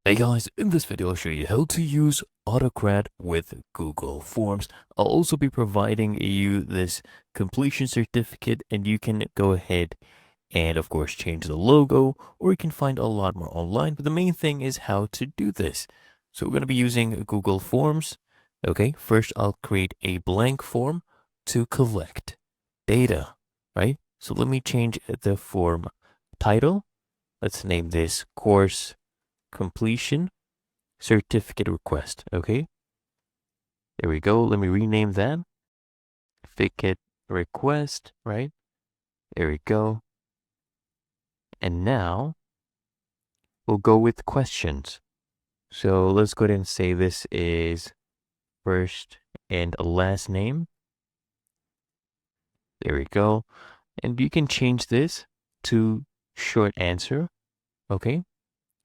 Hey guys, in this video I'll show you how to use AUTOCRAT with Google Forms. I'll also be providing you this completion certificate, and you can go ahead and of course change the logo, or you can find a lot more online, but the main thing is how to do this. So we're going to be using Google Forms. Okay, first I'll create a blank form to collect data, right? So let me change the form title. Let's name this course completion certificate request. Okay, there we go. Let me rename that certificate request, right? There we go. And now we'll go with questions. So let's go ahead and say this is first and last name. There we go. And you can change this to short answer. Okay,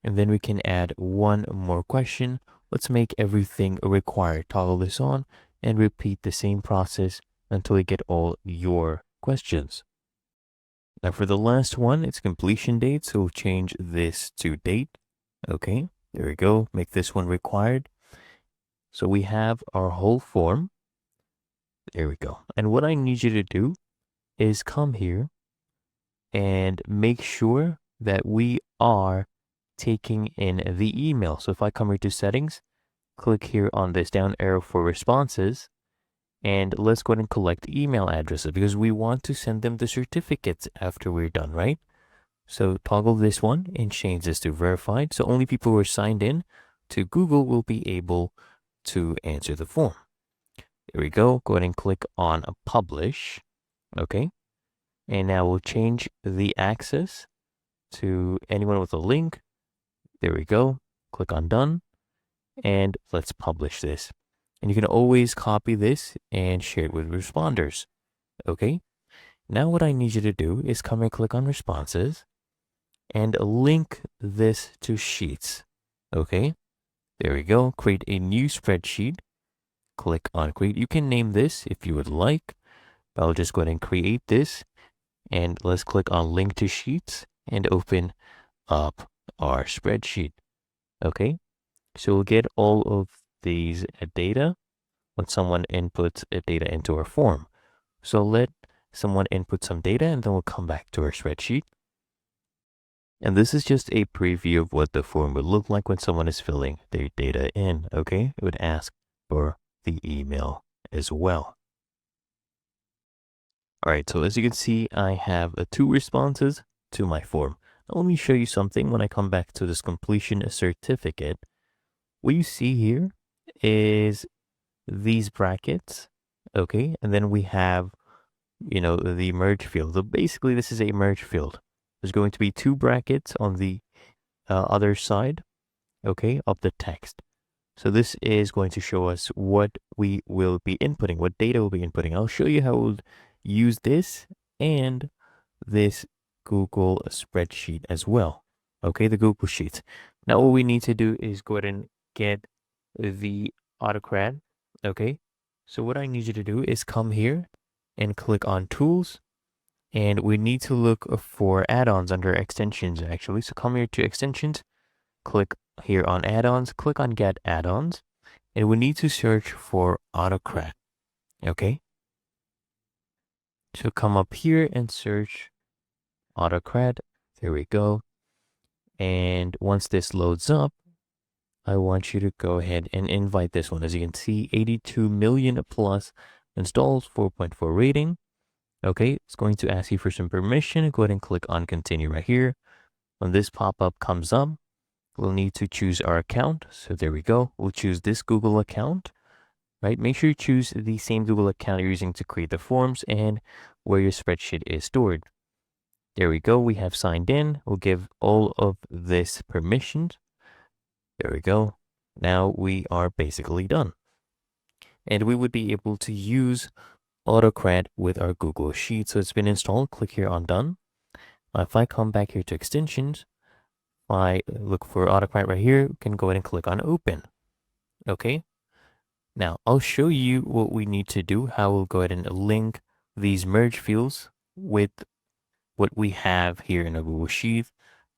and then we can add one more question. Let's make everything required. Toggle this on and repeat the same process until you get all your questions. Now for the last one, it's completion date. So we'll change this to date. Okay, there we go. Make this one required. So we have our whole form. There we go. And what I need you to do is come here and make sure that we are taking in the email. So if I come here to settings, click here on this down arrow for responses, and let's go ahead and collect email addresses because we want to send them the certificates after we're done, right? So toggle this one and change this to verified. So only people who are signed in to Google will be able to answer the form. There we go. Go ahead and click on publish. Okay. And now we'll change the access to anyone with a link. There we go. Click on done. And let's publish this. And you can always copy this and share it with responders. Okay. Now what I need you to do is come and click on responses and link this to Sheets. Okay. There we go. Create a new spreadsheet. Click on create. You can name this if you would like, but I'll just go ahead and create this. And let's click on link to Sheets and open up our spreadsheet. Okay. So we'll get all of these data when someone inputs data into our form. So let someone input some data and then we'll come back to our spreadsheet. And this is just a preview of what the form would look like when someone is filling their data in. Okay. It would ask for the email as well. All right. So as you can see, I have 2 responses to my form. Now let me show you something. When I come back to this completion certificate, what you see here is these brackets, okay? And then we have, the merge field. So basically, this is a merge field. There's going to be 2 brackets on the other side, okay, of the text. So this is going to show us what we will be inputting, what data we'll be inputting. I'll show you how we'll use this and this Google spreadsheet as well, okay, the Google Sheets. Now, what we need to do is go ahead and get the AUTOCRAT. Okay, so what I need you to do is come here and click on tools, and we need to look for add-ons under extensions actually. So come here to extensions, click here on add-ons, click on get add-ons, and we need to search for AUTOCRAT. Okay, so come up here and search AUTOCRAT. There we go. And once this loads up, I want you to go ahead and invite this one. As you can see, 82 million plus installs, 4.4 rating. Okay, it's going to ask you for some permission. Go ahead and click on continue right here. When this pop-up comes up, we'll need to choose our account. So there we go. We'll choose this Google account, right? Make sure you choose the same Google account you're using to create the forms and where your spreadsheet is stored. There we go. We have signed in. We'll give all of this permissions. There we go. Now we are basically done. And we would be able to use AUTOCRAT with our Google Sheet. So it's been installed. Click here on done. If I come back here to extensions, I look for AUTOCRAT right here, we can go ahead and click on open. Okay. Now I'll show you what we need to do, how we'll go ahead and link these merge fields with what we have here in a Google Sheet.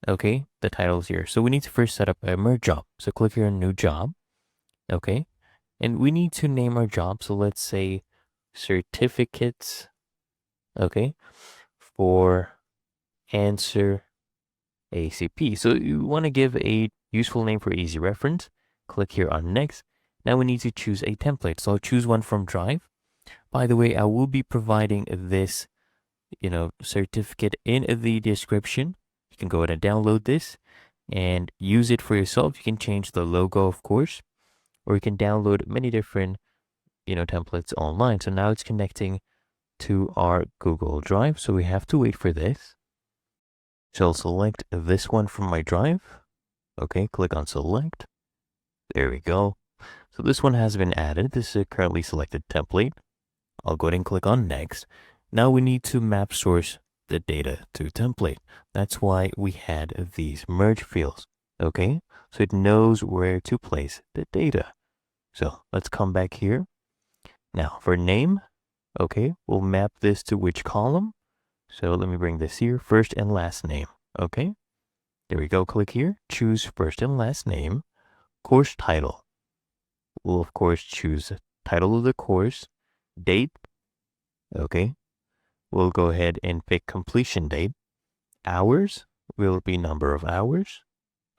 Okay, the title's here. So we need to first set up a merge job. So click here on new job. Okay, and we need to name our job. So let's say certificates. Okay, for answer ACP. So you want to give a useful name for easy reference. Click here on next. Now we need to choose a template. So I'll choose one from Drive. By the way, I will be providing this, certificate in the description. You can go ahead and download this and use it for yourself. You can change the logo, of course, or you can download many different, templates online. So now it's connecting to our Google Drive. So we have to wait for this. So I'll select this one from my drive. Okay, click on select. There we go. So this one has been added. This is a currently selected template. I'll go ahead and click on next. Now we need to map source the data to template. That's why we had these merge fields. Okay, so it knows where to place the data. So let's come back here. Now for name, okay, we'll map this to which column. So let me bring this here, first and last name. Okay, there we go. Click here, choose first and last name. Course title. We'll of course choose title of the course, date. Okay, we'll go ahead and pick completion date. Hours will be number of hours.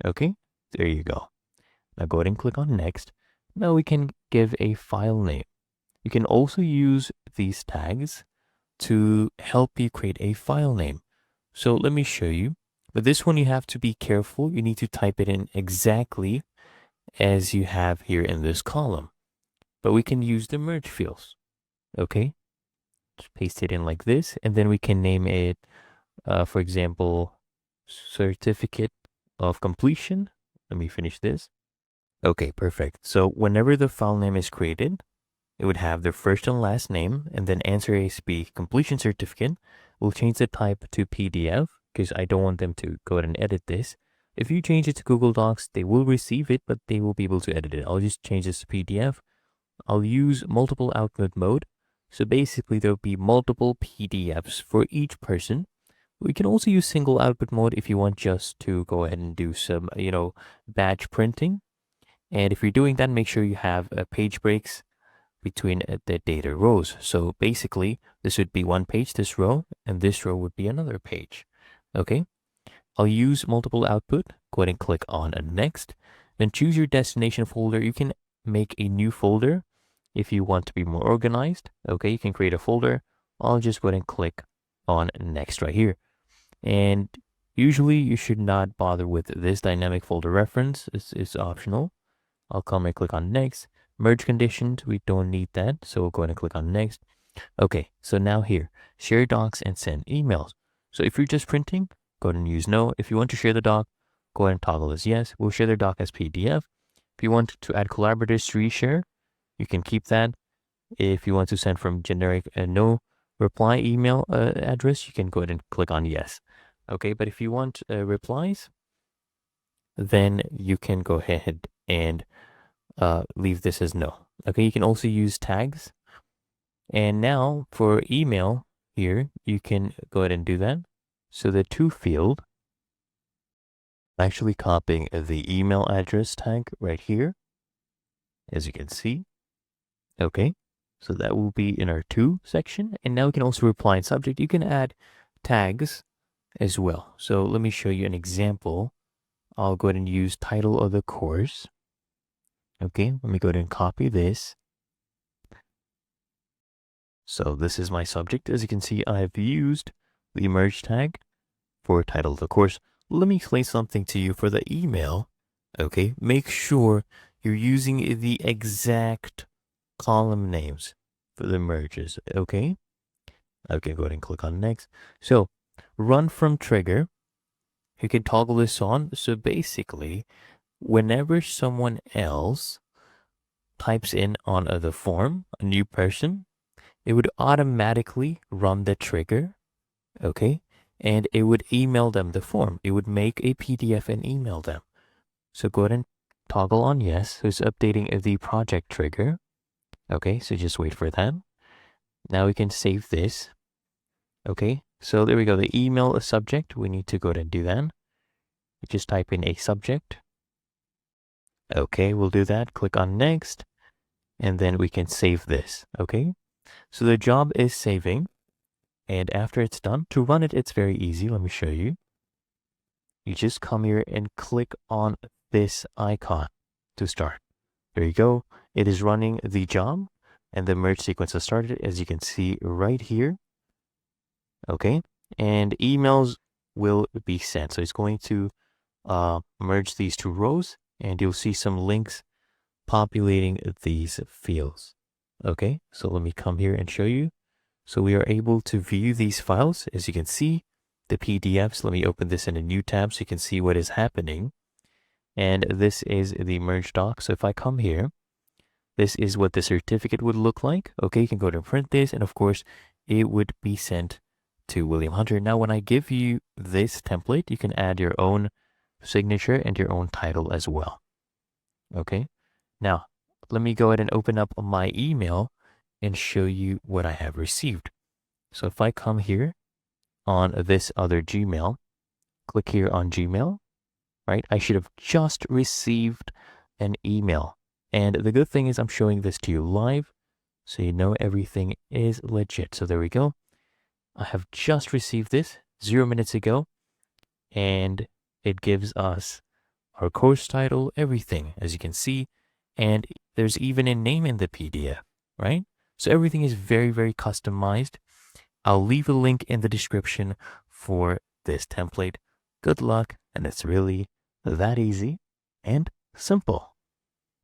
Okay, there you go. Now go ahead and click on next. Now we can give a file name. You can also use these tags to help you create a file name. So let me show you. But this one you have to be careful. You need to type it in exactly as you have here in this column. But we can use the merge fields. Okay, just paste it in like this, and then we can name it, for example, certificate of completion. Let me finish this. Okay, perfect. So whenever the file name is created, it would have their first and last name, and then answer ASP completion certificate. We'll change the type to PDF because I don't want them to go ahead and edit this. If you change it to Google Docs, they will receive it, but they will be able to edit it. I'll just change this to PDF. I'll use multiple output mode. So basically there'll be multiple PDFs for each person. We can also use single output mode if you want just to go ahead and do some, batch printing. And if you're doing that, make sure you have page breaks between the data rows. So basically this would be one page, this row, and this row would be another page. Okay, I'll use multiple output. Go ahead and click on next. Then choose your destination folder. You can make a new folder if you want to be more organized. Okay, you can create a folder. I'll just go ahead and click on next right here. And usually you should not bother with this dynamic folder reference. It's optional. I'll come and click on next. Merge conditions, we don't need that. So we'll go ahead and click on next. Okay, so now here, share docs and send emails. So if you're just printing, go ahead and use no. If you want to share the doc, go ahead and toggle as yes. We'll share the doc as PDF. If you want to add collaborators to reshare, you can keep that. If you want to send from generic no reply email address, you can go ahead and click on yes. Okay, but if you want replies, then you can go ahead and leave this as no. Okay, you can also use tags. And now for email here, you can go ahead and do that. So the to field, I'm actually copying the email address tag right here, as you can see. Okay, so that will be in our to section. And now we can also reply in subject. You can add tags as well. So let me show you an example. I'll go ahead and use title of the course. Okay, let me go ahead and copy this. So this is my subject. As you can see, I've used the merge tag for title of the course. Let me explain something to you for the email. Okay, make sure you're using the exact column names for the merges. Okay, okay, go ahead and click on next. So run from trigger. You can toggle this on. So basically, whenever someone else types in on the form, a new person, it would automatically run the trigger, okay? And it would email them the form. It would make a PDF and email them. So go ahead and toggle on yes. So it's updating the project trigger. Okay, so just wait for that. Now we can save this. Okay, so there we go. The email subject, we need to go ahead and do that. just type in a subject. Okay, we'll do that. Click on next, and then we can save this. Okay, so the job is saving, and after it's done, to run it, it's very easy. Let me show you. You just come here and click on this icon to start. There you go. It is running the job, and the merge sequence has started, as you can see right here. Okay, and emails will be sent. So it's going to merge these two rows, and you'll see some links populating these fields. Okay, so let me come here and show you. So we are able to view these files, as you can see, the PDFs. Let me open this in a new tab so you can see what is happening. And this is the merge doc. So if I come here, this is what the certificate would look like. Okay, you can go to print this, and of course, it would be sent to William Hunter. Now, when I give you this template, you can add your own signature and your own title as well. Okay, now let me go ahead and open up my email and show you what I have received. So if I come here on this other Gmail, click here on Gmail, right? I should have just received an email. And the good thing is I'm showing this to you live, so you know everything is legit. So there we go. I have just received this 0 minutes ago, and it gives us our course title, everything, as you can see, and there's even a name in the PDF, right? So everything is very, very customized. I'll leave a link in the description for this template. Good luck, and it's really that easy and simple.